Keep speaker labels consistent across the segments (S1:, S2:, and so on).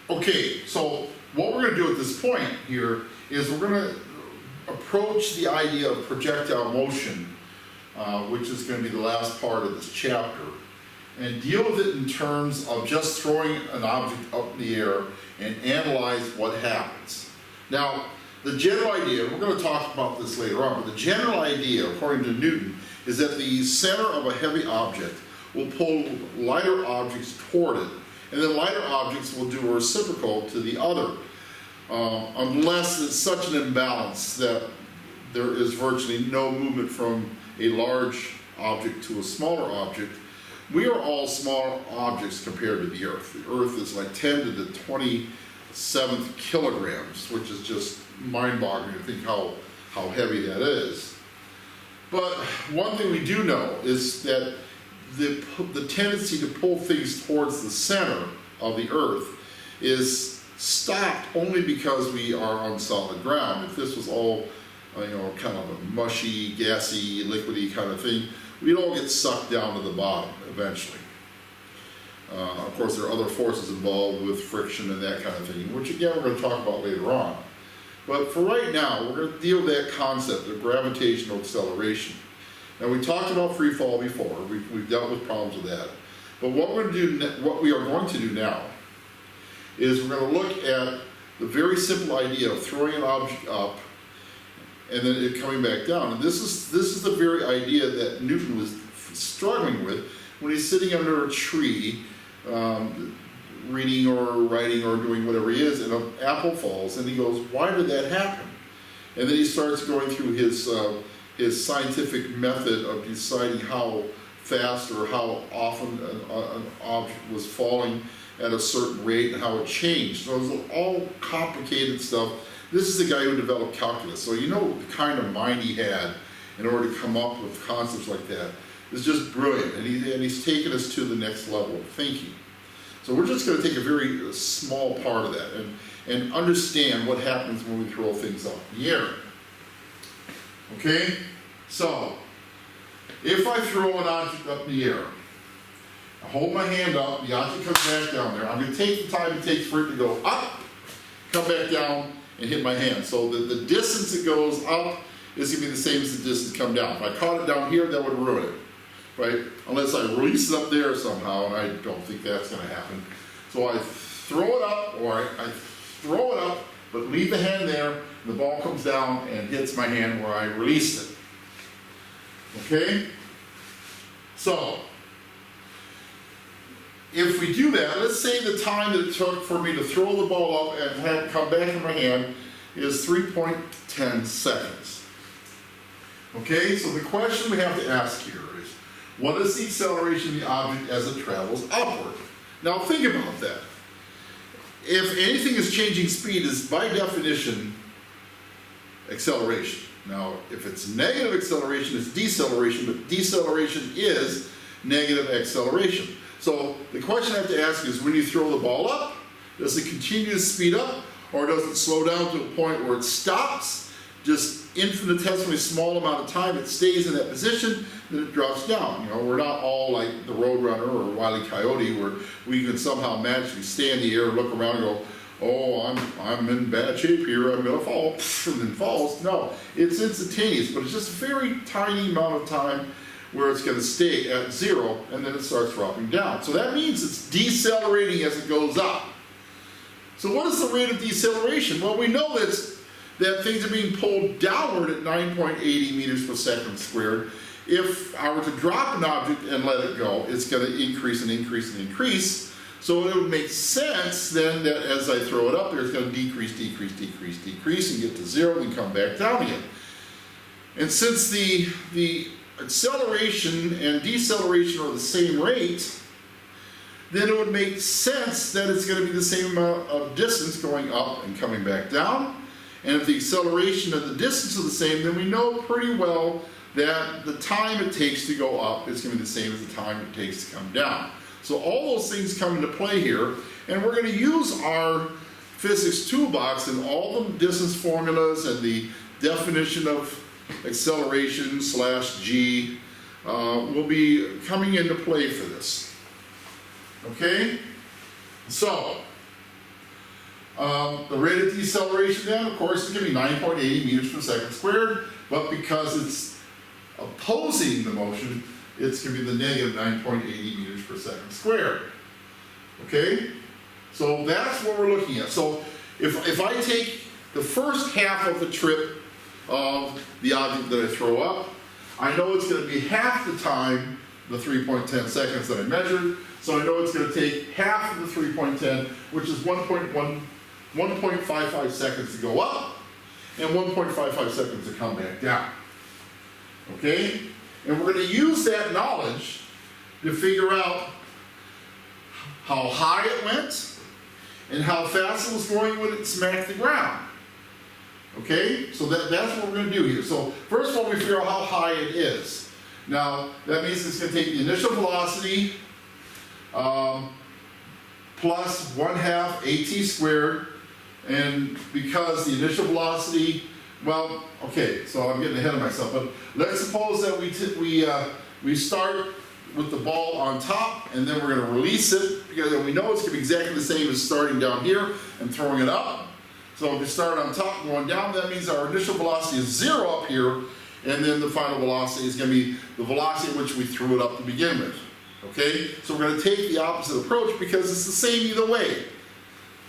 S1: Okay, so what we're gonna do at this point here is we're gonna approach the idea of projectile motion, which is gonna be the last part of this chapter, and deal with it in terms of just throwing an object up in the air and analyze what happens. Now, the general idea, we're going to talk about this later on, but the general idea, according to Newton, is that the center of a heavy object will pull lighter objects toward it, and then lighter objects will do a reciprocal to the other, unless it's such an imbalance that there is virtually no movement from a large object to a smaller object. We are all small objects compared to the Earth. The Earth is like 10 to the 27th kilograms, which is just mind-boggling to think how heavy that is. But one thing we do know is that the tendency to pull things towards the center of the Earth is stopped only because we are on solid ground. If this was all, kind of a mushy, gassy, liquidy kind of thing, we'd all get sucked down to the bottom eventually. Of course, there are other forces involved with friction and that kind of thing, which again we're going to talk about later on. But for right now, we're going to deal with that concept of gravitational acceleration. Now, we talked about free fall before. We've dealt with problems with that. But what we are going to do now is we're going to look at the very simple idea of throwing an object up and then it coming back down. And this is the very idea that Newton was struggling with when he's sitting under a tree, reading or writing or doing whatever he is, and an apple falls, and he goes, "Why did that happen?" And then he starts going through his scientific method of deciding how fast or how often an object was falling at a certain rate and how it changed. So it was all complicated stuff. This is the guy who developed calculus, so you know the kind of mind he had in order to come up with concepts like that. It's just brilliant, and he's taken us to the next level of thinking. So we're just going to take a very small part of that and understand what happens when we throw things up in the air. Okay? So, if I throw an object up in the air, I hold my hand up, the object comes back down there, I'm going to take the time it takes for it to go up, come back down, and hit my hand. So the distance it goes up is going to be the same as the distance come down. If I caught it down here, that would ruin it. Right? Unless I release it up there somehow, and I don't think that's going to happen. So I throw it up, or I throw it up, but leave the hand there, and the ball comes down and hits my hand where I released it. Okay? So, if we do that, let's say the time that it took for me to throw the ball up and have it come back in my hand is 3.10 seconds. Okay, so the question we have to ask here is, what is the acceleration of the object as it travels upward? Now think about that. If anything is changing speed, is by definition acceleration. Now, if it's negative acceleration, it's deceleration, but deceleration is negative acceleration. So the question I have to ask is, when you throw the ball up, does it continue to speed up, or does it slow down to a point where it stops, just infinitesimally small amount of time, it stays in that position, then it drops down. We're not all like the Roadrunner or Wile E. Coyote, where we can somehow magically stay in the air, look around and go, "Oh, I'm in bad shape here, I'm gonna fall," and then falls. No, it's instantaneous, but it's just a very tiny amount of time where it's going to stay at zero, and then it starts dropping down. So that means it's decelerating as it goes up. So what is the rate of deceleration? Well, we know that things are being pulled downward at 9.80 meters per second squared. If I were to drop an object and let it go, it's going to increase and increase and increase. So it would make sense then that as I throw it up there, it's going to decrease, decrease, decrease, decrease, and get to zero and come back down again. And since the acceleration and deceleration are the same rate, then it would make sense that it's going to be the same amount of distance going up and coming back down. And if the acceleration and the distance are the same, then we know pretty well that the time it takes to go up is going to be the same as the time it takes to come down. So all those things come into play here, and we're going to use our physics toolbox and all the distance formulas and the definition of acceleration / g will be coming into play for this. Okay? So, The rate of deceleration then, of course, is going to be 9.80 meters per second squared, but because it's opposing the motion, it's going to be the negative 9.80 meters per second squared. Okay? So that's what we're looking at. So if I take the first half of the trip of the object that I throw up, I know it's going to be half the time, the 3.10 seconds that I measured, so I know it's going to take half of the 3.10, which is 1.55 seconds to go up, and 1.55 seconds to come back down. Okay? And we're going to use that knowledge to figure out how high it went, and how fast it was going when it smacked the ground. Okay? So that's what we're going to do here. So first of all, we figure out how high it is. Now, that means it's going to take the initial velocity plus 1/2 AT squared, and because the initial velocity, well, okay, so I'm getting ahead of myself, but let's suppose that we start with the ball on top, and then we're going to release it, because we know it's going to be exactly the same as starting down here and throwing it up. So if we start on top and going down, that means our initial velocity is 0 up here, and then the final velocity is going to be the velocity at which we threw it up to begin with. Okay? So we're going to take the opposite approach because it's the same either way.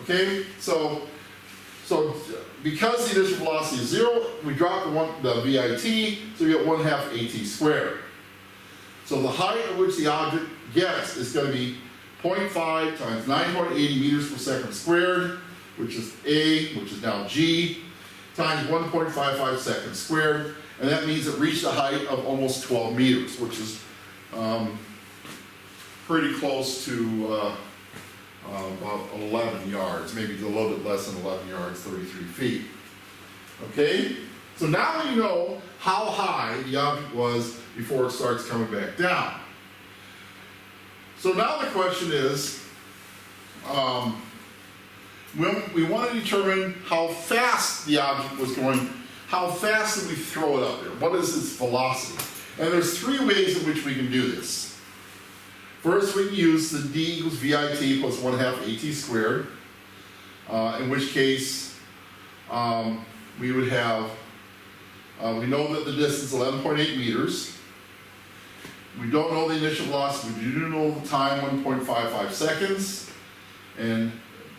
S1: Okay? So because the initial velocity is 0, we drop the VIT, so we get 1/2 AT squared. So the height at which the object gets is going to be 0.5 times 9.80 meters per second squared, which is A, which is now G, times 1.55 seconds squared, and that means it reached a height of almost 12 meters, which is pretty close to about 11 yards, maybe a little bit less than 11 yards, 33 feet. Okay? So now we know how high the object was before it starts coming back down. So now the question is, we want to determine how fast the object was going, how fast did we throw it up there? What is its velocity? And there's 3 ways in which we can do this. First, we can use the D equals VIT plus 1/2 AT squared, in which case we would have, we know that the distance is 11.8 meters. We don't know the initial velocity, we do know the time, 1.55 seconds, and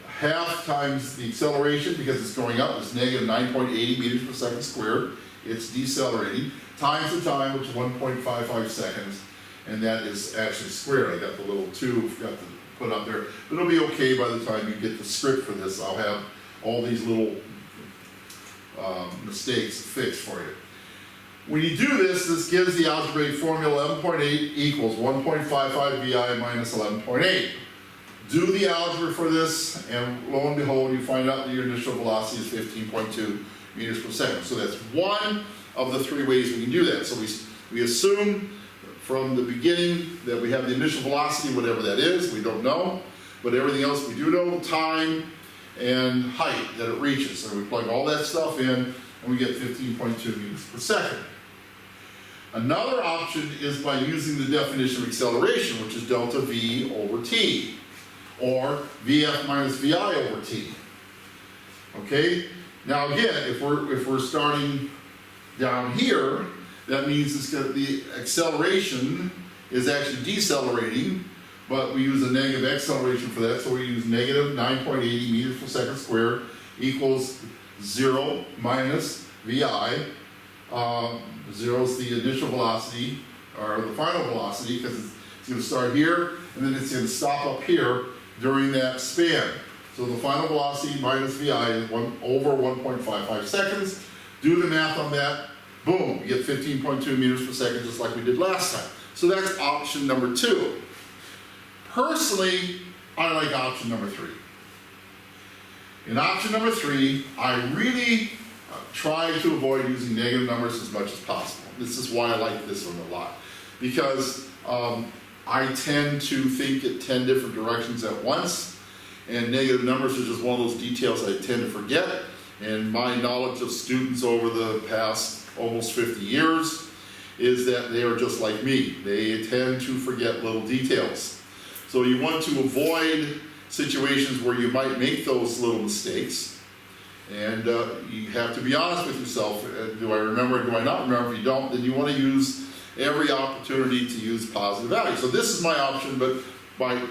S1: half times the acceleration, because it's going up, is negative 9.80 meters per second squared. It's decelerating, times the time, which is 1.55 seconds, and that is actually squared. I got the little 2, forgot to put up there, but it'll be okay by the time you get the script for this. I'll have all these little mistakes fixed for you. When you do this, this gives the algebraic formula 11.8 equals 1.55 VI minus 11.8. Do the algebra for this, and lo and behold, you find out that your initial velocity is 15.2 meters per second. So that's one of the 3 ways we can do that. So we assume from the beginning that we have the initial velocity, whatever that is, we don't know, but everything else we do know, time and height that it reaches. So we plug all that stuff in, and we get 15.2 meters per second. Another option is by using the definition of acceleration, which is delta V over T, or VF minus VI over T. Okay? Now again, if we're starting down here, that means the acceleration is actually decelerating, but we use a negative acceleration for that, so we use negative 9.80 meters per second squared equals 0 minus VI. 0 is the initial velocity, or the final velocity, because it's going to start here, and then it's going to stop up here during that span. So the final velocity minus VI is over 1.55 seconds. Do the math on that. Boom, you get 15.2 meters per second, just like we did last time. So that's option number 2. Personally, I like option number 3. In option number 3, I really try to avoid using negative numbers as much as possible. This is why I like this one a lot. Because I tend to think at 10 different directions at once, and negative numbers are just one of those details I tend to forget. And my knowledge of students over the past almost 50 years is that they are just like me. They tend to forget little details. So you want to avoid situations where you might make those little mistakes. And you have to be honest with yourself. Do I remember, do I not remember? If you don't, then you want to use every opportunity to use positive value. So this is my option, but by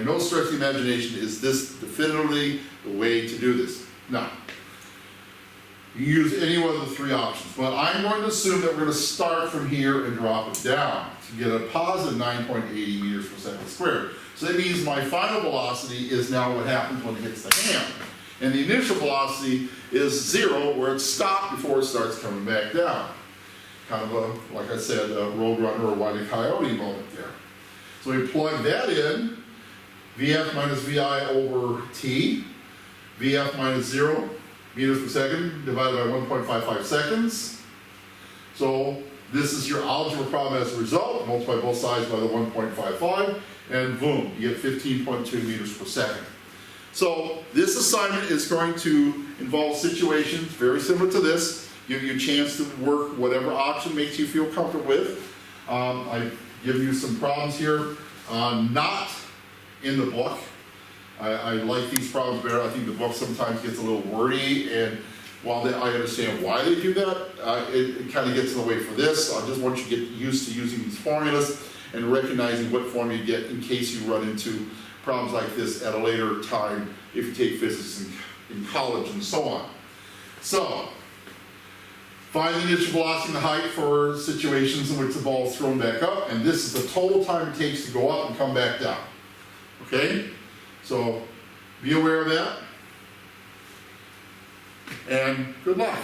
S1: no stretch of the imagination is this definitively the way to do this. Now, you can use any one of the three options, but I'm going to assume that we're going to start from here and drop it down to get a positive 9.80 meters per second squared. So that means my final velocity is now what happens when it hits the hand. And the initial velocity is 0, where it stopped before it starts coming back down. Kind of a, like I said, a Roadrunner or Wile E. Coyote moment there. So we plug that in, Vf minus Vi over T, Vf minus 0 meters per second divided by 1.55 seconds. So this is your algebra problem as a result. Multiply both sides by the 1.55, and boom, you get 15.2 meters per second. So this assignment is going to involve situations very similar to this, give you a chance to work whatever option makes you feel comfortable with. I've given you some problems here, not in the book. I like these problems better. I think the book sometimes gets a little wordy, and while I understand why they do that, it kind of gets in the way for this. I just want you to get used to using these formulas and recognizing what formula you get in case you run into problems like this at a later time if you take physics in college and so on. So, find the initial velocity and the height for situations in which the ball is thrown back up, and this is the total time it takes to go up and come back down. Okay? So, be aware of that, and good luck.